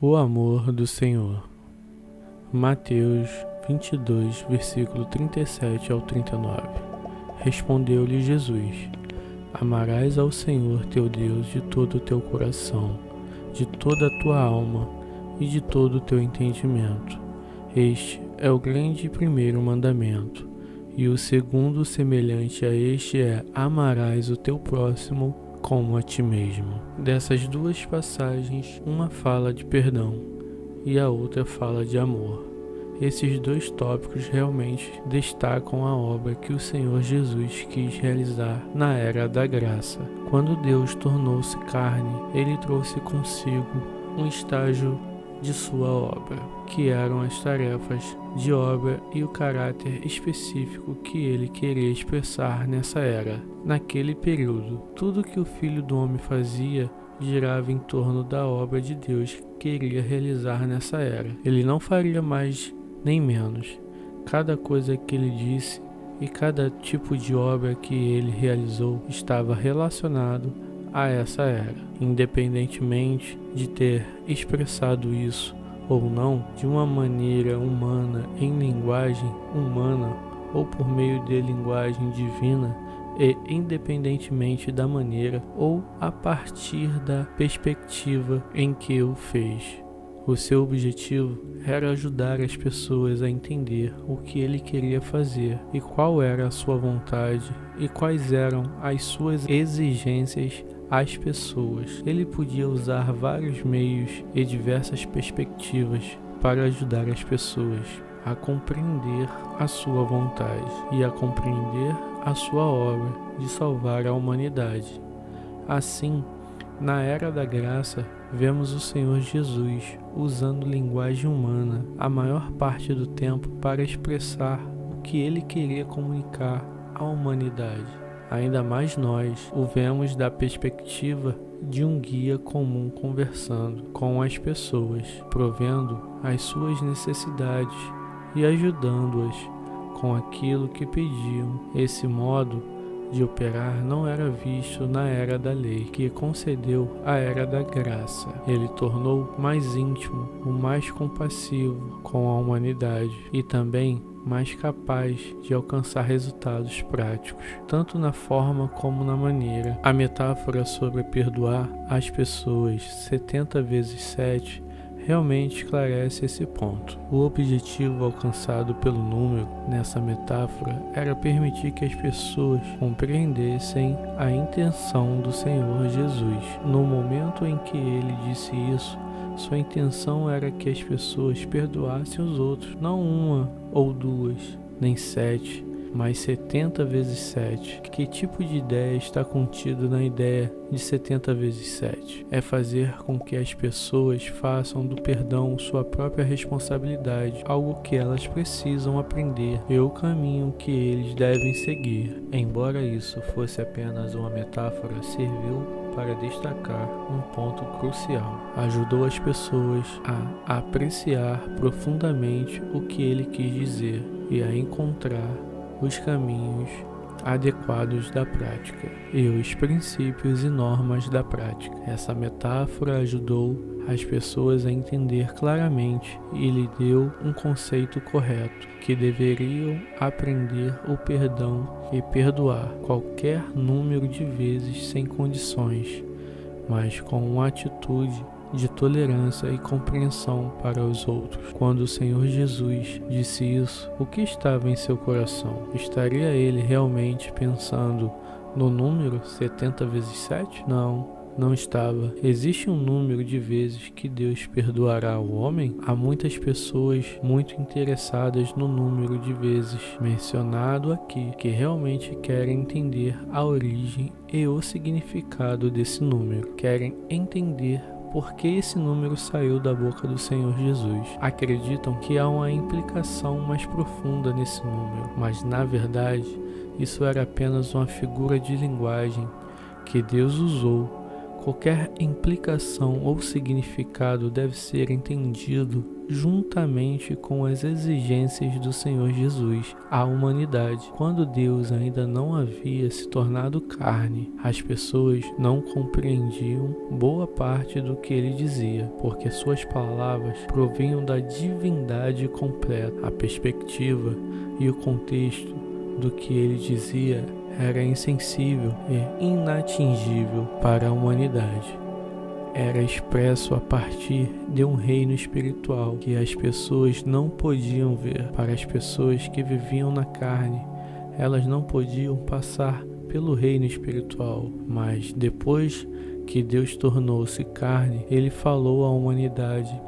O amor do Senhor. Mateus 22, versículo 37 ao 39. Respondeu-lhe Jesus: Amarás ao Senhor teu Deus de todo o teu coração, de toda a tua alma e de todo o teu entendimento. Este é o grande e primeiro mandamento. E o segundo, semelhante a este, é: amarás o teu próximo como a ti mesmo. Dessas duas passagens, uma fala de perdão e a outra fala de amor. Esses dois tópicos realmente destacam a obra que o Senhor Jesus quis realizar na era da graça. Quando Deus tornou-se carne, ele trouxe consigo um estágio de sua obra, que eram as tarefas de obra e o caráter específico que ele queria expressar nessa era. Naquele período, tudo que o Filho do Homem fazia girava em torno da obra de Deus que queria realizar nessa era. Ele não faria mais nem menos. Cada coisa que ele disse e cada tipo de obra que ele realizou estava relacionado a essa era, independentemente de ter expressado isso ou não de uma maneira humana, em linguagem humana ou por meio de linguagem divina, e independentemente da maneira ou a partir da perspectiva em que o fez. O seu objetivo era ajudar as pessoas a entender o que ele queria fazer e qual era a sua vontade e quais eram as suas exigências às pessoas. Ele podia usar vários meios e diversas perspectivas para ajudar as pessoas a compreender a sua vontade e a compreender a sua obra de salvar a humanidade. Assim, na era da graça, vemos o Senhor Jesus usando linguagem humana a maior parte do tempo para expressar o que ele queria comunicar à humanidade. Ainda mais nós o vemos da perspectiva de um guia comum conversando com as pessoas, provendo as suas necessidades e ajudando-as com aquilo que pediam. Esse modo de operar não era visto na era da lei, que concedeu a era da graça. Ele tornou mais íntimo, o mais compassivo com a humanidade e também mais capaz de alcançar resultados práticos, tanto na forma como na maneira. A metáfora sobre perdoar as pessoas 70 vezes 7 realmente esclarece esse ponto. O objetivo alcançado pelo número nessa metáfora era permitir que as pessoas compreendessem a intenção do Senhor Jesus. No momento em que ele disse isso, sua intenção era que as pessoas perdoassem os outros, não uma ou duas, nem 7, mas 70 vezes 7. Que tipo de ideia está contido na ideia de 70 vezes 7? É fazer com que as pessoas façam do perdão sua própria responsabilidade, algo que elas precisam aprender e o caminho que eles devem seguir. Embora isso fosse apenas uma metáfora, serviu para destacar um ponto crucial. Ajudou as pessoas a apreciar profundamente o que ele quis dizer e a encontrar os caminhos adequados da prática e os princípios e normas da prática. Essa metáfora ajudou as pessoas a entender claramente e lhe deu um conceito correto, que deveriam aprender o perdão e perdoar qualquer número de vezes sem condições, mas com uma atitude de tolerância e compreensão para os outros. Quando o Senhor Jesus disse isso, o que estava em seu coração? Estaria ele realmente pensando no número 70 vezes 7? Não estava. Existe um número de vezes que Deus perdoará o homem? Há muitas pessoas muito interessadas no número de vezes mencionado aqui, que realmente querem entender a origem e o significado desse número. Querem entender por que esse número saiu da boca do Senhor Jesus. Acreditam que há uma implicação mais profunda nesse número, mas na verdade isso era apenas uma figura de linguagem que Deus usou Qualquer implicação ou significado deve ser entendido juntamente com as exigências do Senhor Jesus à humanidade. Quando Deus ainda não havia se tornado carne, as pessoas não compreendiam boa parte do que ele dizia, porque suas palavras provinham da divindade completa. A perspectiva e o contexto do que ele dizia era insensível e inatingível para a humanidade. Era expresso a partir de um reino espiritual que as pessoas não podiam ver. Para as pessoas que viviam na carne, elas não podiam passar pelo reino espiritual. Mas depois que Deus tornou-se carne, ele falou à humanidade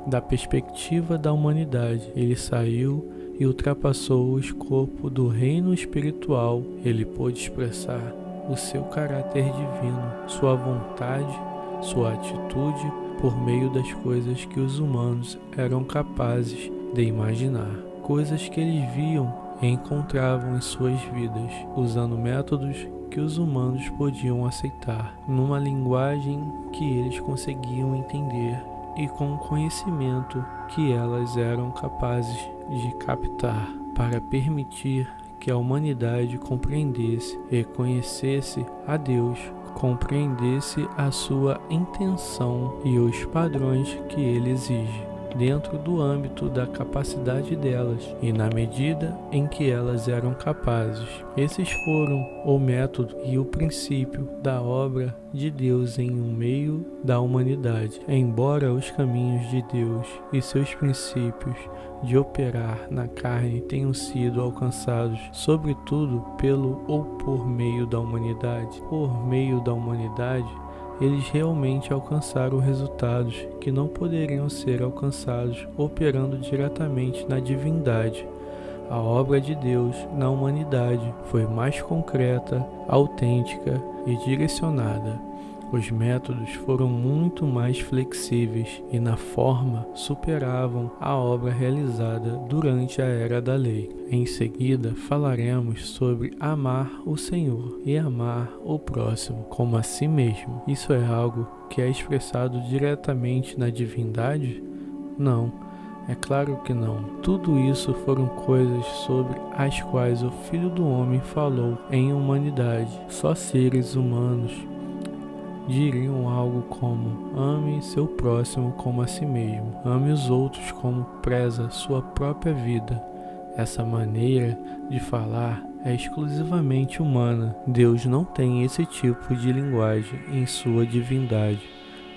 da perspectiva da humanidade. Ele saiu e ultrapassou o escopo do reino espiritual. Ele pôde expressar o seu caráter divino, sua vontade, sua atitude por meio das coisas que os humanos eram capazes de imaginar, coisas que eles viam e encontravam em suas vidas, usando métodos que os humanos podiam aceitar, numa linguagem que eles conseguiam entender e com o conhecimento que elas eram capazes de captar, para permitir que a humanidade compreendesse e conhecesse a Deus, compreendesse a sua intenção e os padrões que ele exige, dentro do âmbito da capacidade delas e na medida em que elas eram capazes. Esses foram o método e o princípio da obra de Deus em um meio da humanidade. Embora os caminhos de Deus e seus princípios de operar na carne tenham sido alcançados, sobretudo pelo ou por meio da humanidade, eles realmente alcançaram resultados que não poderiam ser alcançados operando diretamente na divindade. A obra de Deus na humanidade foi mais concreta, autêntica e direcionada. Os métodos foram muito mais flexíveis e na forma superavam a obra realizada durante a Era da Lei. Em seguida, falaremos sobre amar o Senhor e amar o próximo como a si mesmo. Isso é algo que é expressado diretamente na divindade? Não, é claro que não. Tudo isso foram coisas sobre as quais o Filho do Homem falou em humanidade. Só seres humanos diriam algo como: ame seu próximo como a si mesmo, ame os outros como preza sua própria vida. Essa maneira de falar é exclusivamente humana. Deus não tem esse tipo de linguagem em sua divindade,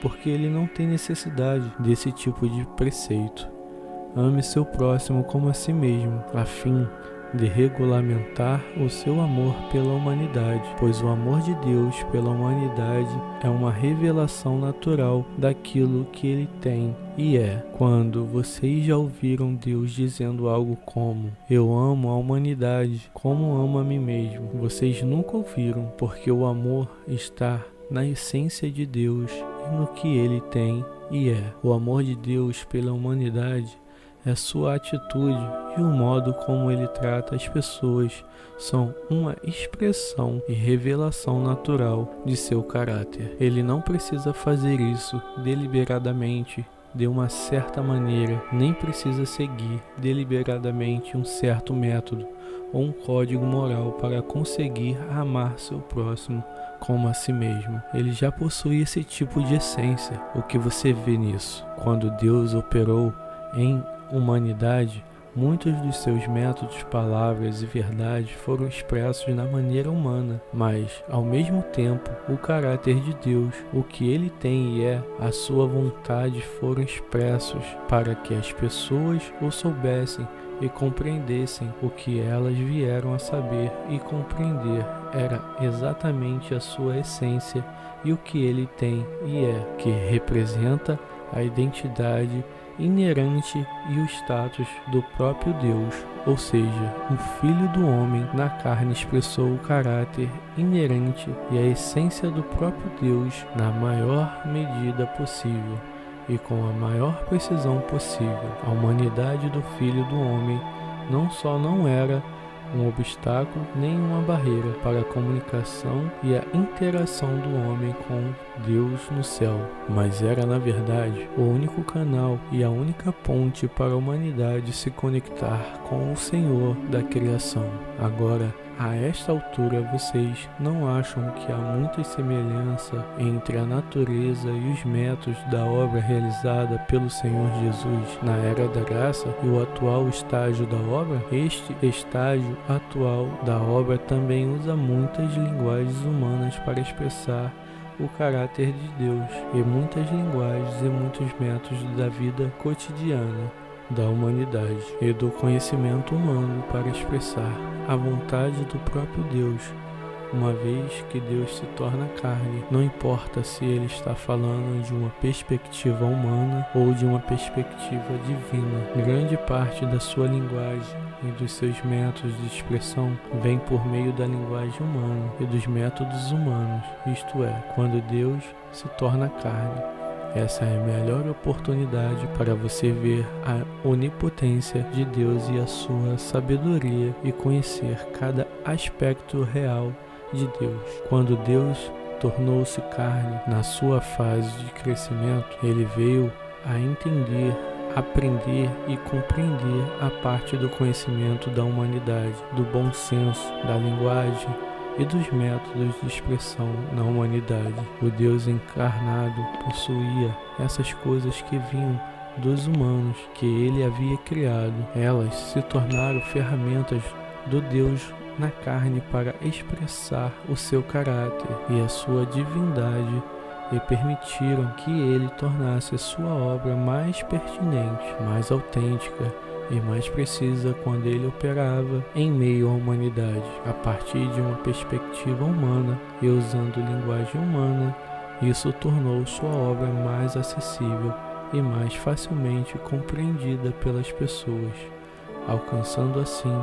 porque ele não tem necessidade desse tipo de preceito. Ame seu próximo como a si mesmo, a fim de regulamentar o seu amor pela humanidade, pois o amor de Deus pela humanidade é uma revelação natural daquilo que ele tem e é. Quando vocês já ouviram Deus dizendo algo como: eu amo a humanidade como amo a mim mesmo, vocês nunca ouviram, porque o amor está na essência de Deus e no que ele tem e é. O amor de Deus pela humanidade é sua atitude e o modo como ele trata as pessoas são uma expressão e revelação natural de seu caráter. Ele não precisa fazer isso deliberadamente de uma certa maneira, nem precisa seguir deliberadamente um certo método ou um código moral para conseguir amar seu próximo como a si mesmo. Ele já possui esse tipo de essência. O que você vê nisso? Quando Deus operou em humanidade, muitos dos seus métodos, palavras e verdades foram expressos na maneira humana, mas, ao mesmo tempo, o caráter de Deus, o que ele tem e é, a sua vontade foram expressos para que as pessoas o soubessem e compreendessem o que elas vieram a saber e compreender. Era exatamente a sua essência e o que ele tem e é, que representa a identidade inerente e o status do próprio Deus, ou seja, o Filho do Homem na carne expressou o caráter inerente e a essência do próprio Deus na maior medida possível e com a maior precisão possível. A humanidade do Filho do Homem não só não era um obstáculo nem uma barreira para a comunicação e a interação do homem com Deus no céu, mas era na verdade o único canal e a única ponte para a humanidade se conectar com o Senhor da criação. Agora, a esta altura, vocês não acham que há muita semelhança entre a natureza e os métodos da obra realizada pelo Senhor Jesus na Era da Graça e o atual estágio da obra? Este estágio atual da obra também usa muitas linguagens humanas para expressar o caráter de Deus, e muitas linguagens e muitos métodos da vida cotidiana da humanidade e do conhecimento humano para expressar a vontade do próprio Deus. Uma vez que Deus se torna carne, não importa se ele está falando de uma perspectiva humana ou de uma perspectiva divina. Grande parte da sua linguagem e dos seus métodos de expressão vem por meio da linguagem humana e dos métodos humanos, isto é, quando Deus se torna carne. Essa é a melhor oportunidade para você ver a onipotência de Deus e a sua sabedoria e conhecer cada aspecto real de Deus. Quando Deus tornou-se carne na sua fase de crescimento, ele veio a entender, aprender e compreender a parte do conhecimento da humanidade, do bom senso, da linguagem e dos métodos de expressão na humanidade. O Deus encarnado possuía essas coisas que vinham dos humanos que ele havia criado. Elas se tornaram ferramentas do Deus na carne para expressar o seu caráter e a sua divindade e permitiram que ele tornasse a sua obra mais pertinente, mais autêntica e mais precisa quando ele operava em meio à humanidade, a partir de uma perspectiva humana e usando linguagem humana. Isso tornou sua obra mais acessível e mais facilmente compreendida pelas pessoas, alcançando assim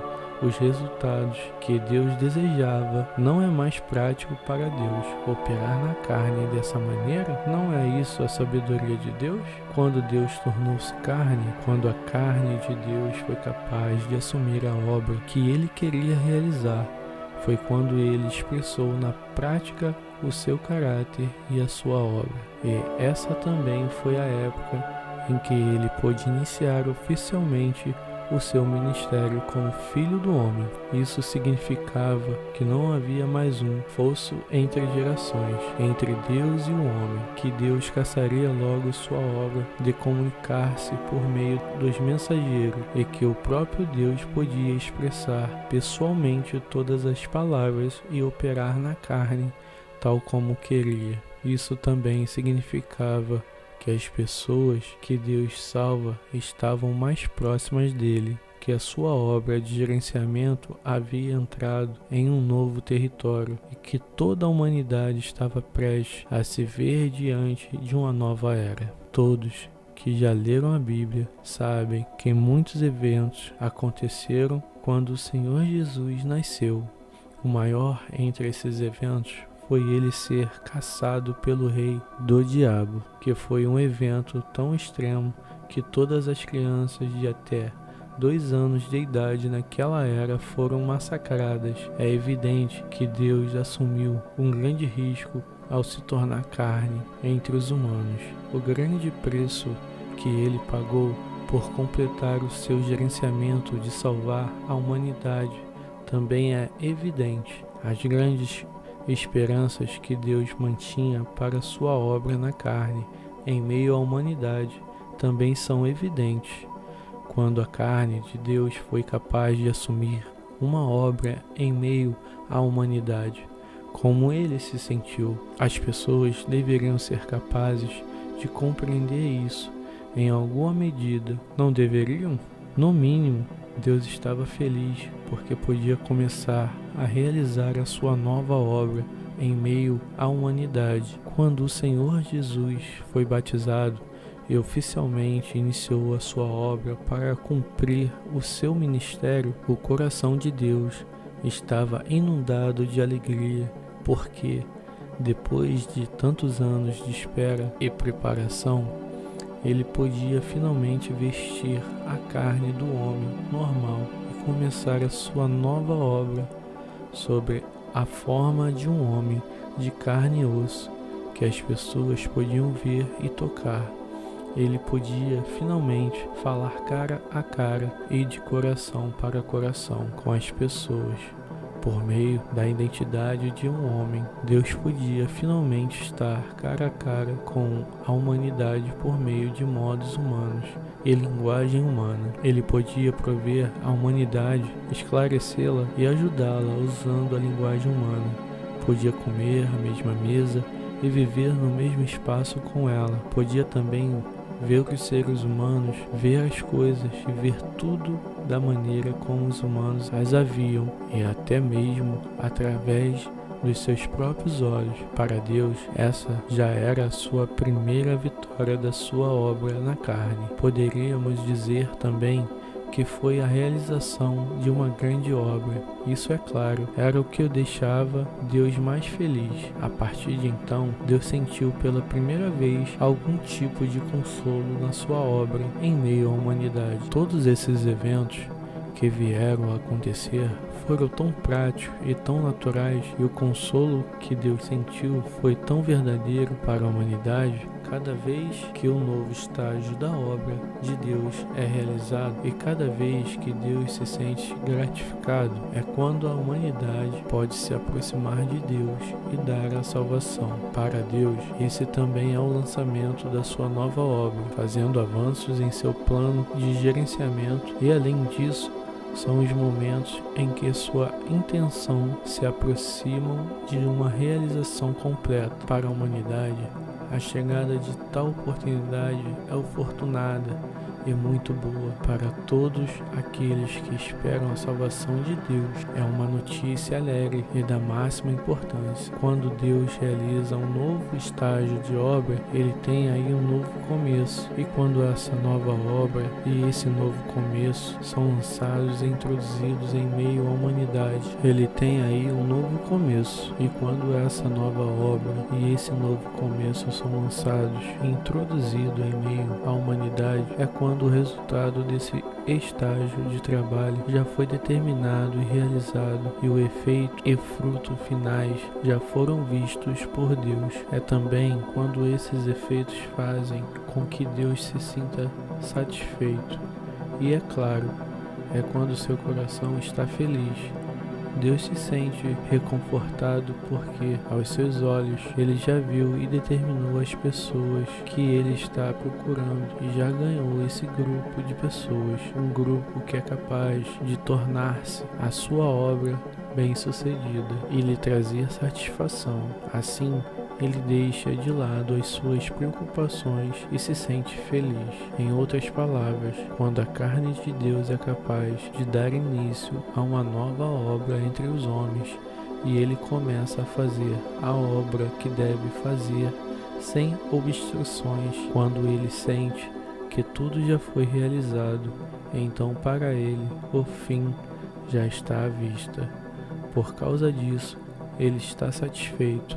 os resultados que Deus desejava. Não é mais prático para Deus operar na carne dessa maneira? Não é isso a sabedoria de Deus? Quando Deus tornou-se carne, quando a carne de Deus foi capaz de assumir a obra que ele queria realizar, foi quando ele expressou na prática o seu caráter e a sua obra. E essa também foi a época em que ele pôde iniciar oficialmente o seu ministério como Filho do Homem. Isso significava que não havia mais um fosso entre gerações, entre Deus e o homem, que Deus caçaria logo sua obra de comunicar-se por meio dos mensageiros e que o próprio Deus podia expressar pessoalmente todas as palavras e operar na carne tal como queria. Isso também significava que as pessoas que Deus salva estavam mais próximas dele, que a sua obra de gerenciamento havia entrado em um novo território e que toda a humanidade estava prestes a se ver diante de uma nova era. Todos que já leram a Bíblia sabem que muitos eventos aconteceram quando o Senhor Jesus nasceu. O maior entre esses eventos foi ele ser caçado pelo rei do diabo, que foi um evento tão extremo que todas as crianças de até 2 anos de idade naquela era foram massacradas. É evidente que Deus assumiu um grande risco ao se tornar carne entre os humanos. O grande preço que ele pagou por completar o seu gerenciamento de salvar a humanidade também é evidente. As grandes esperanças que Deus mantinha para sua obra na carne em meio à humanidade também são evidentes. Quando a carne de Deus foi capaz de assumir uma obra em meio à humanidade, como ele se sentiu, as pessoas deveriam ser capazes de compreender isso em alguma medida, não deveriam? No mínimo, Deus estava feliz porque podia começar a realizar a sua nova obra em meio à humanidade. Quando o Senhor Jesus foi batizado e oficialmente iniciou a sua obra para cumprir o seu ministério, o coração de Deus estava inundado de alegria, porque depois de tantos anos de espera e preparação, ele podia finalmente vestir a carne do homem normal e começar a sua nova obra sobre a forma de um homem de carne e osso, que as pessoas podiam ver e tocar. Ele podia finalmente falar cara a cara e de coração para coração com as pessoas. Por meio da identidade de um homem, Deus podia finalmente estar cara a cara com a humanidade por meio de modos humanos e linguagem humana. Ele podia prover a humanidade, esclarecê-la e ajudá-la usando a linguagem humana. Podia comer à mesma mesa e viver no mesmo espaço com ela. Podia também ver os seres humanos, ver as coisas e ver tudo da maneira como os humanos as haviam e até mesmo através dos seus próprios olhos. Para Deus, essa já era a sua primeira vitória da sua obra na carne. Poderíamos dizer também que foi a realização de uma grande obra. Isso, é claro, era o que o deixava Deus mais feliz. A partir de então, Deus sentiu pela primeira vez algum tipo de consolo na sua obra em meio à humanidade. Todos esses eventos que vieram a acontecer foram tão práticos e tão naturais, e o consolo que Deus sentiu foi tão verdadeiro para a humanidade. Cada vez que um novo estágio da obra de Deus é realizado e cada vez que Deus se sente gratificado, é quando a humanidade pode se aproximar de Deus e dar a salvação. Para Deus, esse também é o lançamento da sua nova obra, fazendo avanços em seu plano de gerenciamento, e além disso, são os momentos em que sua intenção se aproximam de uma realização completa para a humanidade. A chegada de tal oportunidade é afortunada e muito boa para todos aqueles que esperam a salvação de Deus. É uma notícia alegre e da máxima importância. Quando Deus realiza um novo estágio de obra, Ele tem aí um novo começo. E quando essa nova obra e esse novo começo são lançados e introduzidos em meio à humanidade, Ele tem aí um novo começo. E quando essa nova obra e esse novo começo são lançados e introduzidos em meio à humanidade, é quando o resultado desse estágio de trabalho já foi determinado e realizado, e o efeito e fruto finais já foram vistos por Deus. É também quando esses efeitos fazem com que Deus se sinta satisfeito. E é claro, é quando seu coração está feliz. Deus se sente reconfortado porque, aos seus olhos, Ele já viu e determinou as pessoas que Ele está procurando e já ganhou esse grupo de pessoas, um grupo que é capaz de tornar-se a sua obra bem-sucedida e lhe trazer satisfação. Assim, ele deixa de lado as suas preocupações e se sente feliz. Em outras palavras, quando a carne de Deus é capaz de dar início a uma nova obra entre os homens, e ele começa a fazer a obra que deve fazer sem obstruções, quando ele sente que tudo já foi realizado, então para ele o fim já está à vista. Por causa disso, ele está satisfeito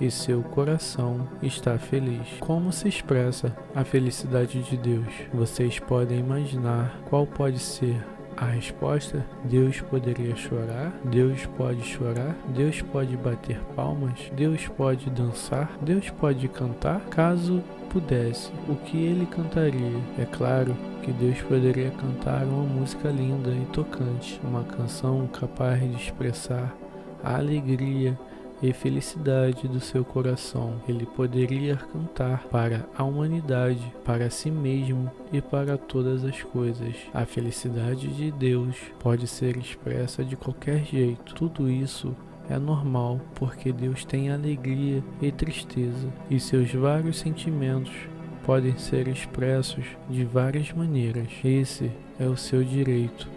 e seu coração está feliz. Como se expressa a felicidade de Deus? Vocês podem imaginar qual pode ser a resposta? Deus poderia chorar? Deus pode chorar? Deus pode bater palmas? Deus pode dançar? Deus pode cantar? Caso pudesse, o que ele cantaria? É claro que Deus poderia cantar uma música linda e tocante, uma canção capaz de expressar a alegria e felicidade do seu coração. Ele poderia cantar para a humanidade, para si mesmo e para todas as coisas. A felicidade de Deus pode ser expressa de qualquer jeito. Tudo isso é normal, porque Deus tem alegria e tristeza, e seus vários sentimentos podem ser expressos de várias maneiras. Esse é o seu direito.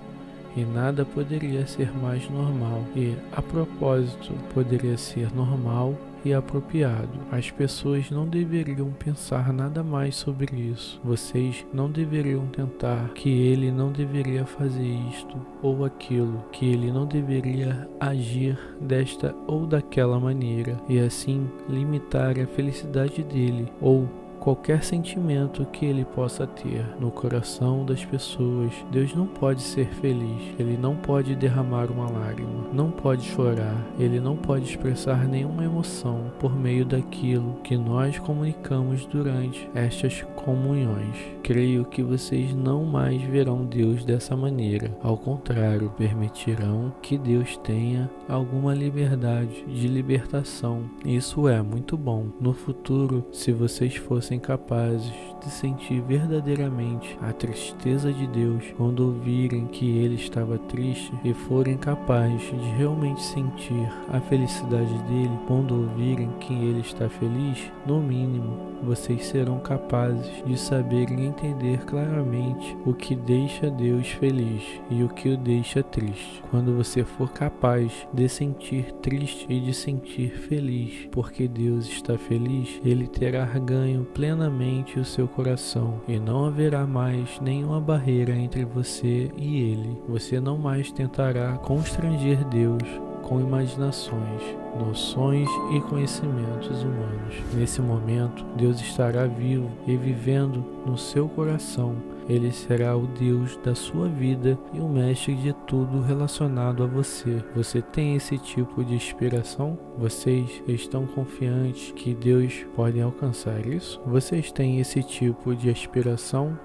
E nada poderia ser mais normal, e a propósito poderia ser normal e apropriado. As pessoas não deveriam pensar nada mais sobre isso. Vocês não deveriam tentar que ele não deveria fazer isto ou aquilo, que ele não deveria agir desta ou daquela maneira, e assim limitar a felicidade dele ou qualquer sentimento que ele possa ter no coração das pessoas. Deus não pode ser feliz, ele não pode derramar uma lágrima, não pode chorar, ele não pode expressar nenhuma emoção por meio daquilo que nós comunicamos durante estas comunhões. Creio que vocês não mais verão Deus dessa maneira. Ao contrário, permitirão que Deus tenha alguma liberdade de libertação. Isso é muito bom. No futuro, se vocês fossem capazes de sentir verdadeiramente a tristeza de Deus quando ouvirem que ele estava triste e forem capazes de realmente sentir a felicidade dele quando ouvirem que ele está feliz, no mínimo, vocês serão capazes de saber e entender claramente o que deixa Deus feliz e o que o deixa triste. Quando você for capaz de sentir triste e de sentir feliz porque Deus está feliz, ele terá ganho plenamente o seu coração e não haverá mais nenhuma barreira entre você e ele. Você não mais tentará constranger Deus com imaginações, noções e conhecimentos humanos. Nesse momento, Deus estará vivo e vivendo no seu coração. Ele será o Deus da sua vida e o mestre de tudo relacionado a você. Você tem esse tipo de inspiração? Vocês estão confiantes que Deus pode alcançar isso? Vocês têm esse tipo de aspiração?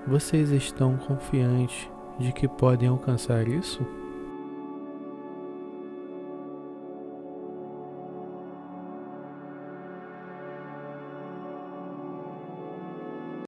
Vocês estão confiantes de que podem alcançar isso?